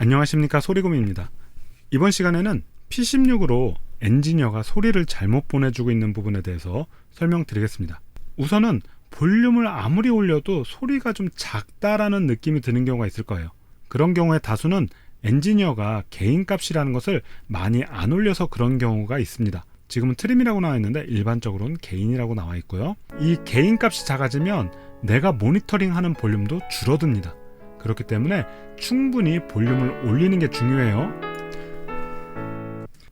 안녕하십니까, 소리곰입니다. 이번 시간에는 P16으로 엔지니어가 소리를 잘못 보내주고 있는 부분에 대해서 설명드리겠습니다. 우선은 볼륨을 아무리 올려도 소리가 좀 작다라는 느낌이 드는 경우가 있을 거예요. 그런 경우에 다수는 엔지니어가 개인값이라는 것을 많이 안 올려서 그런 경우가 있습니다. 지금은 트림이라고 나와 있는데 일반적으로는 개인이라고 나와 있고요. 이 개인값이 작아지면 내가 모니터링하는 볼륨도 줄어듭니다. 그렇기 때문에 충분히 볼륨을 올리는 게 중요해요.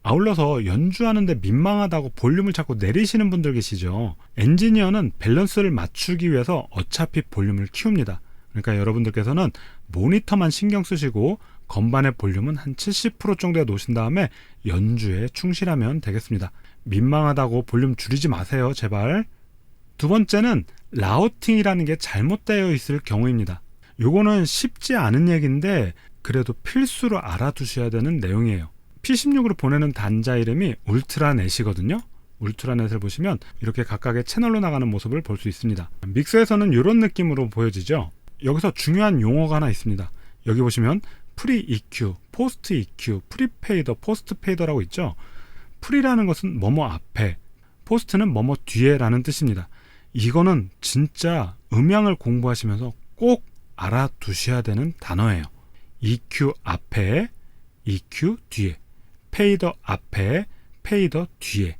아울러서 연주하는데 민망하다고 볼륨을 자꾸 내리시는 분들 계시죠. 엔지니어는 밸런스를 맞추기 위해서 어차피 볼륨을 키웁니다. 그러니까 여러분들께서는 모니터만 신경 쓰시고 건반의 볼륨은 한 70% 정도에 놓으신 다음에 연주에 충실하면 되겠습니다. 민망하다고 볼륨 줄이지 마세요, 제발. 두 번째는 라우팅이라는 게 잘못되어 있을 경우입니다. 요거는 쉽지 않은 얘기인데 그래도 필수로 알아두셔야 되는 내용이에요. P16으로 보내는 단자 이름이 울트라넷이거든요. 울트라넷을 보시면 이렇게 각각의 채널로 나가는 모습을 볼 수 있습니다. 믹서에서는 이런 느낌으로 보여지죠. 여기서 중요한 용어가 하나 있습니다. 여기 보시면 프리 EQ, 포스트 EQ, 프리페이더, 포스트 페이더라고 있죠. 프리라는 것은 뭐뭐 앞에, 포스트는 뭐뭐 뒤에 라는 뜻입니다. 이거는 진짜 음향을 공부하시면서 꼭 알아두셔야 되는 단어예요. EQ 앞에, EQ 뒤에, 페이더 앞에, 페이더 뒤에,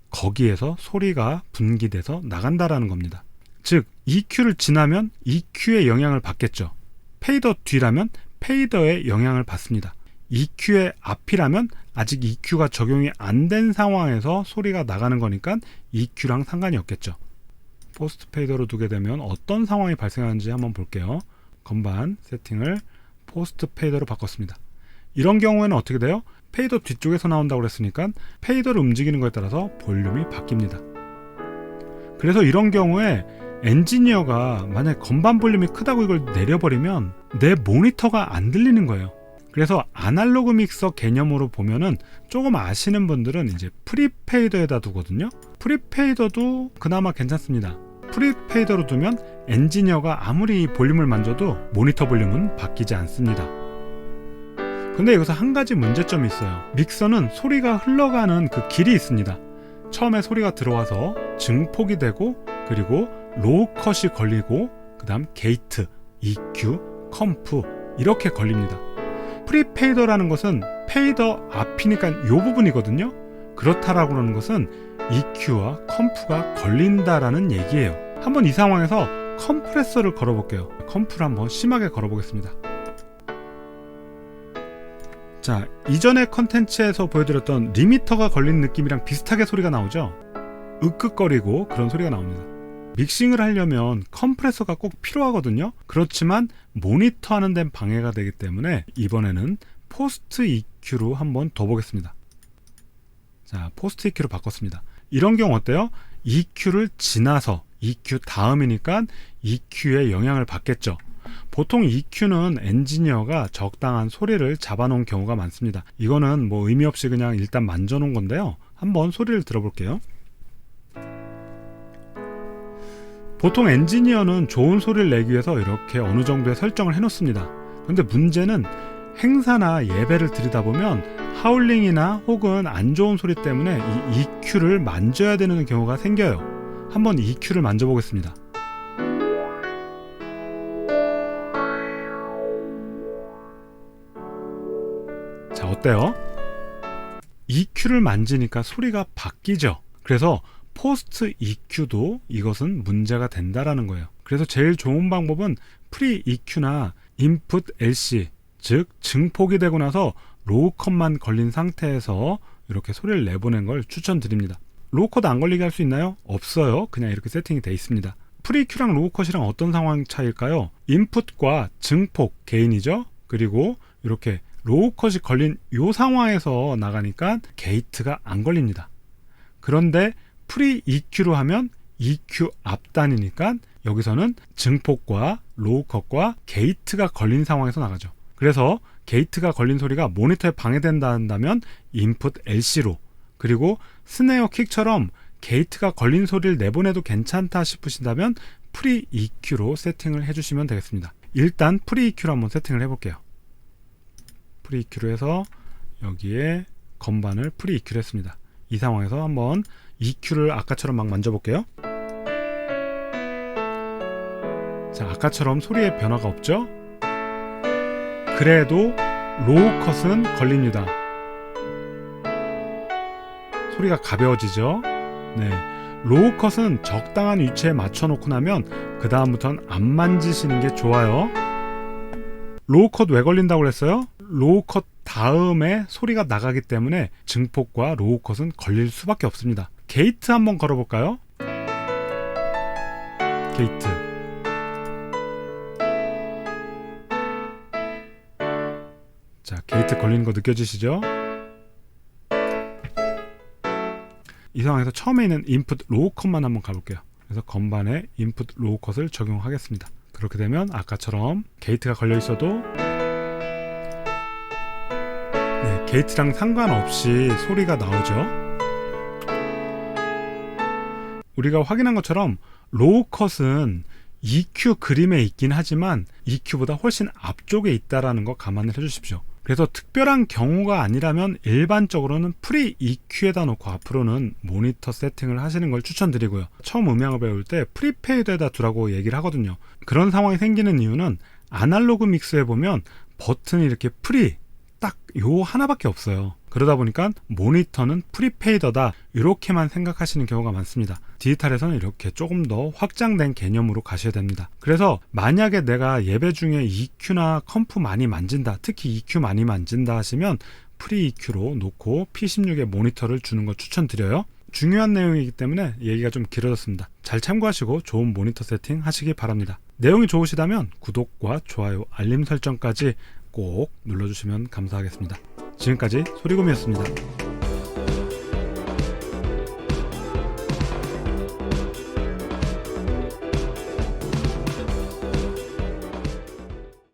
거기에서 소리가 분기돼서 나간다라는 겁니다. 즉 EQ를 지나면 EQ의 영향을 받겠죠. 페이더 뒤라면 페이더의 영향을 받습니다. EQ의 앞이라면 아직 EQ가 적용이 안 된 상황에서 소리가 나가는 거니까 EQ랑 상관이 없겠죠. 포스트 페이더로 두게 되면 어떤 상황이 발생하는지 한번 볼게요. 건반 세팅을 포스트 페이더로 바꿨습니다. 이런 경우에는 어떻게 돼요? 페이더 뒤쪽에서 나온다고 그랬으니까 페이더를 움직이는 것에 따라서 볼륨이 바뀝니다. 그래서 이런 경우에 엔지니어가 만약 건반 볼륨이 크다고 이걸 내려버리면 내 모니터가 안 들리는 거예요. 그래서 아날로그 믹서 개념으로 보면은 조금 아시는 분들은 이제 프리페이더에다 두거든요. 프리페이더도 그나마 괜찮습니다. 프리페이더로 두면 엔지니어가 아무리 볼륨을 만져도 모니터 볼륨은 바뀌지 않습니다. 근데 여기서 한 가지 문제점이 있어요. 믹서는 소리가 흘러가는 그 길이 있습니다. 처음에 소리가 들어와서 증폭이 되고 그리고 로우 컷이 걸리고 그 다음 게이트, EQ, 컴프 이렇게 걸립니다. 프리페이더라는 것은 페이더 앞이니까 이 부분이거든요. 그렇다라고 하는 것은 EQ와 컴프가 걸린다라는 얘기예요. 한번 이 상황에서 컴프레서를 걸어볼게요. 컴프를 한번 심하게 걸어보겠습니다. 자, 이전의 컨텐츠에서 보여드렸던 리미터가 걸린 느낌이랑 비슷하게 소리가 나오죠. 으끄거리고 그런 소리가 나옵니다. 믹싱을 하려면 컴프레서가 꼭 필요하거든요. 그렇지만 모니터 하는 데는 방해가 되기 때문에 이번에는 포스트 EQ로 한번 더 보겠습니다. 자, 포스트 EQ로 바꿨습니다. 이런 경우 어때요? EQ를 지나서 EQ 다음이니까 EQ에 영향을 받겠죠. 보통 EQ는 엔지니어가 적당한 소리를 잡아놓은 경우가 많습니다. 이거는 뭐 의미 없이 그냥 일단 만져놓은 건데요. 한번 소리를 들어볼게요. 보통 엔지니어는 좋은 소리를 내기 위해서 이렇게 어느 정도의 설정을 해놓습니다. 그런데 문제는 행사나 예배를 드리다 보면 하울링이나 혹은 안 좋은 소리 때문에 이 EQ를 만져야 되는 경우가 생겨요. 한번 EQ를 만져보겠습니다. 자, 어때요? EQ를 만지니까 소리가 바뀌죠. 그래서 포스트 EQ도 이것은 문제가 된다라는 거예요. 그래서 제일 좋은 방법은 프리 EQ나 인풋 LC, 즉 증폭이 되고 나서 로우 컷만 걸린 상태에서 이렇게 소리를 내보낸 걸 추천드립니다. 로우 컷 안 걸리게 할 수 있나요? 없어요. 그냥 이렇게 세팅이 되어 있습니다. 프리 EQ랑 로우 컷이랑 어떤 상황 차이일까요? 인풋과 증폭 게인이죠. 그리고 이렇게 로우 컷이 걸린 이 상황에서 나가니까 게이트가 안 걸립니다. 그런데 프리 EQ로 하면 EQ 앞단이니까 여기서는 증폭과 로우 컷과 게이트가 걸린 상황에서 나가죠. 그래서 게이트가 걸린 소리가 모니터에 방해된다 한다면 인풋 LC로, 그리고 스네어 킥처럼 게이트가 걸린 소리를 내보내도 괜찮다 싶으신다면 프리 EQ로 세팅을 해주시면 되겠습니다. 일단 프리 EQ로 한번 세팅을 해볼게요. 프리 EQ로 해서 여기에 건반을 프리 EQ로 했습니다. 이 상황에서 한번 EQ를 아까처럼 막 만져볼게요. 자, 아까처럼 소리에 변화가 없죠? 그래도 로우 컷은 걸립니다. 소리가 가벼워지죠? 네, 로우 컷은 적당한 위치에 맞춰놓고 나면 그 다음부터는 안 만지시는 게 좋아요. 로우 컷 왜 걸린다고 그랬어요? 로우 컷 다음에 소리가 나가기 때문에 증폭과 로우 컷은 걸릴 수밖에 없습니다. 게이트 한번 걸어볼까요? 게이트. 자, 게이트 걸리는 거 느껴지시죠? 이 상황에서 처음에 있는 인풋 로우 컷만 한번 가볼게요. 그래서 건반에 인풋 로우 컷을 적용하겠습니다. 그렇게 되면 아까처럼 게이트가 걸려 있어도 네, 게이트랑 상관없이 소리가 나오죠. 우리가 확인한 것처럼 로우 컷은 EQ 그림에 있긴 하지만 EQ보다 훨씬 앞쪽에 있다는 거 감안을 해주십시오. 그래서 특별한 경우가 아니라면 일반적으로는 프리 EQ에다 놓고 앞으로는 모니터 세팅을 하시는 걸 추천드리고요. 처음 음향을 배울 때 프리페이드에다 두라고 얘기를 하거든요. 그런 상황이 생기는 이유는 아날로그 믹스에 보면 버튼이 이렇게 프리 딱 요 하나밖에 없어요. 그러다 보니까 모니터는 프리페이더다 이렇게만 생각하시는 경우가 많습니다. 디지털에서는 이렇게 조금 더 확장된 개념으로 가셔야 됩니다. 그래서 만약에 내가 예배 중에 EQ나 컴프 많이 만진다, 특히 EQ 많이 만진다 하시면 프리 EQ로 놓고 P16에 모니터를 주는 거 추천드려요. 중요한 내용이기 때문에 얘기가 좀 길어졌습니다. 잘 참고하시고 좋은 모니터 세팅 하시기 바랍니다. 내용이 좋으시다면 구독과 좋아요, 알림 설정까지 꼭 눌러주시면 감사하겠습니다. 지금까지 소리곰이었습니다.